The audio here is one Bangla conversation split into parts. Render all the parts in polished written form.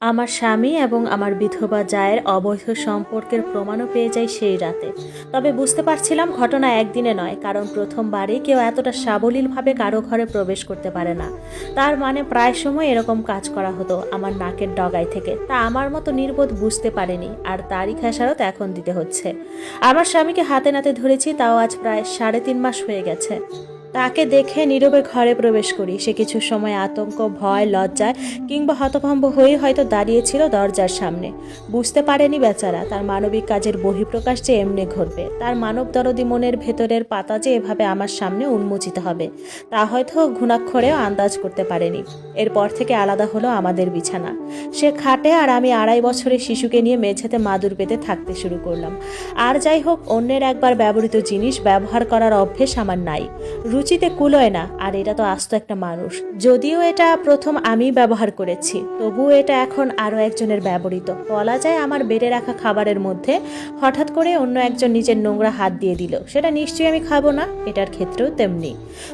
আমার স্বামী এবং আমার বিধবা জায়ের অবৈধ সম্পর্কের প্রমাণও পেয়ে যাই সেই রাতে। তবে বুঝতে পারছিলাম ঘটনা একদিনে নয়, কারণ প্রথমবারই কেউ এতটা সাবলীলভাবে কারো ঘরে প্রবেশ করতে পারে না। তার মানে প্রায় সময় এরকম কাজ করা হতো আমার নাকের ডগায় থেকে। তা আমার মতো নির্বোধ বুঝতে পারেনি, আর তারই খেসারত এখন দিতে হচ্ছে। আমার স্বামীকে হাতে নাতে ধরেছি, তাও আজ প্রায় 3.5 মাস হয়ে গেছে। তাকে দেখে নীরবে ঘরে প্রবেশ করি। সে কিছু সময় আতঙ্ক, ভয়, লজ্জায় কিংবা হতভম্ব হয়ে হয়তো দাঁড়িয়েছিল দরজার সামনে। বুঝতে পারেনি বেচারা তার মানবিক কাজের বহিঃপ্রকাশ যে এমনি ঘটবে, তার মানব দরদি মনের ভেতরের পাতা যে এভাবে আমার সামনে উন্মোচিত হবে, তা হয়তো ঘুণাক্ষরেও আন্দাজ করতে পারেনি। এরপর থেকে আলাদা হলো আমাদের বিছানা। সে খাটে আর আমি 2.5 বছরের শিশুকে নিয়ে মেঝেতে মাদুর পেতে থাকতে শুরু করলাম। আর যাই হোক, অন্যের একবার ব্যবহৃত জিনিস ব্যবহার করার অভ্যেস আমার নাই। রুচিতে কুলোয় না, আর এটা তো আস্ত একটা মানুষ। যদিও এটা প্রথম আমি ব্যবহার করেছি, তবুও এটা এখন আরও একজনের ব্যবহৃত। বলা যায় আমার বেড়ে রাখা খাবারের মধ্যে হঠাৎ করে অন্য একজন নিজের নোংরা হাত দিয়ে দিল, সেটা নিশ্চয়ই আমি খাবো না। এটার ক্ষেত্রেও তেমনি।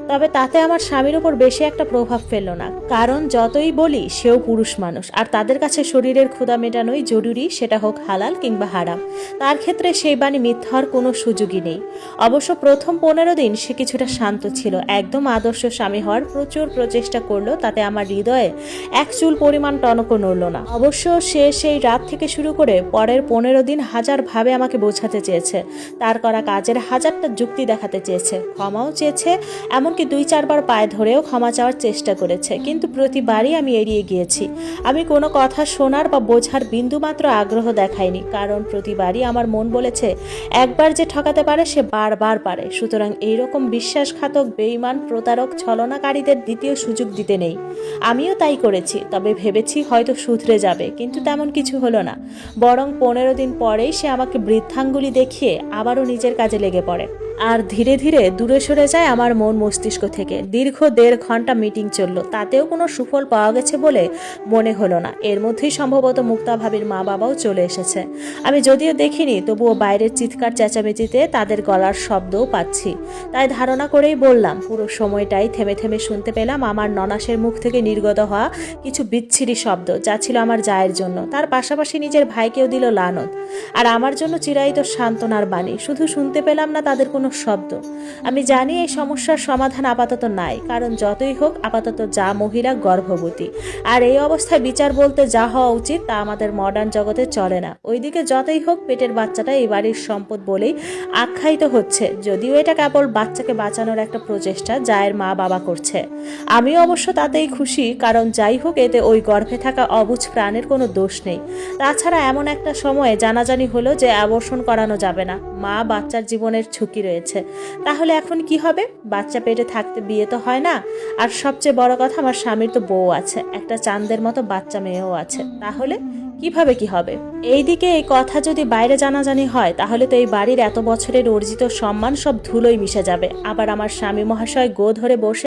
তবে তাতে আমার স্বামীর উপর বেশি একটা প্রভাব ফেললো না, কারণ যতই বলি সেও পুরুষ মানুষ, আর তাদের কাছে শরীরের ক্ষুধা মেটানোই জরুরি, সেটা হোক হালাল কিংবা হারাম। তার ক্ষেত্রে সেই বাণী মিথ্যার কোনো সুযোগই নেই। অবশ্য প্রথম 15 দিন সে কিছুটা শান্ত ছিল, একদম আদর্শ স্বামী হওয়ার প্রচুর প্রচেষ্টা করলো, তাতে আমার হৃদয়ে এক চুল পরিমাণ টনকও নড়ল না। অবশ্য সে সেই রাত থেকে শুরু করে পরের 15 দিন হাজারভাবে আমাকে বোঝাতে চেয়েছে, তার করা কাজের হাজারটা যুক্তি দেখাতে চেয়েছে, ক্ষমাও চেয়েছে, এমনকি 2-4 বার পায়ে ধরেও ক্ষমা চাওয়ার চেষ্টা করেছে, কিন্তু প্রতিবারই আমি এড়িয়ে গিয়েছি। আমি কোনো কথা শোনার বা বোঝার বিন্দুমাত্র আগ্রহ দেখাইনি, কারণ প্রতিবারই আমার মন বলেছে একবার যে ঠকাতে পারে সে বারবার পারে। সুতরাং এইরকম বিশ্বাসঘাতক, বেঈমান, প্রতারক, ছলনাকারীদের দ্বিতীয় সুযোগ দিতে নেই। আমিও তাই করেছি, তবে ভেবেছি হয়তো শুধরে যাবে, কিন্তু তেমন কিছু হলো না। বরং 15 দিন পরেই সে আমাকে বৃদ্ধাঙ্গুলি দেখিয়ে আবারও নিজের কাজে লেগে পড়ে। আর ধীরে ধীরে দূরে সরে যায় আমার মন মস্তিষ্ক থেকে। দীর্ঘ 1.5 ঘন্টা মিটিং চলল, তাতেও কোনো সুফল পাওয়া গেছে বলে মনে হলো না। এর মধ্যেই সম্ভবত মুক্তা ভাবির মা বাবাও চলে এসেছে। আমি যদিও দেখিনি, তবুও বাইরের চিৎকার চেঁচামেচিতে তাদের গলার শব্দও পাচ্ছি। তাই ধারণা করেই বললাম, পুরো সময়টাই থেমে থেমে শুনতে পেলাম আমার ননাসের মুখ থেকে নির্গত হওয়া কিছু বিচ্ছিরি শব্দ, যা ছিল আমার জায়ের জন্য, তার পাশাপাশি নিজের ভাইকেও দিল লানত, আর আমার জন্য চিরায়ত সান্ত্বনার বাণী। শুধু শুনতে পেলাম না তাদের কোনো শব্দ। আমি জানি এই সমস্যার সমাধান আপাতত নাই, কারণ যতই হোক আপাতত যা মহিলা গর্ভবতী, আর এই অবস্থায় বিচার বলতে যা হওয়া উচিত তা আমাদের মডার্ন জগতে চলে না। ওইদিকে যতই হোক পেটের বাচ্চাটা এই বাড়ির সম্পদ বলেই আখ্যায়িত হচ্ছে, যদিও এটা কেবল বাচ্চাকে বাঁচানোর একটা প্রচেষ্টা জায়ের মা বাবা করছে। আমিও অবশ্য তাতেই খুশি, কারণ যাই হোক এতে ওই গর্ভে থাকা অবুঝ প্রাণের কোনো দোষ নেই। তাছাড়া এমন একটা সময়ে জানাজানি হলো যে অ্যাবর্শন করানো যাবে না, মা বাচ্চার জীবনের ঝুঁকি রয়েছে। তাহলে এখন কি হবে? বাচ্চা পেটে থাকতে বিয়ে তো হয় না, আর সবচেয়ে বড় কথা আমার স্বামীর তো বউ আছে, একটা চাঁদের মতো বাচ্চা মেয়েও আছে। তাহলে কিভাবে কি হবে? এইদিকে এই কথা যদি বাইরে জানাজানি হয়, তাহলে তো এই বাড়ির এত বছরের অর্জিত সম্মান সব ধুলোয় মিশে যাবে। আবার আমার স্বামী মহাশয় গো ধরে বসে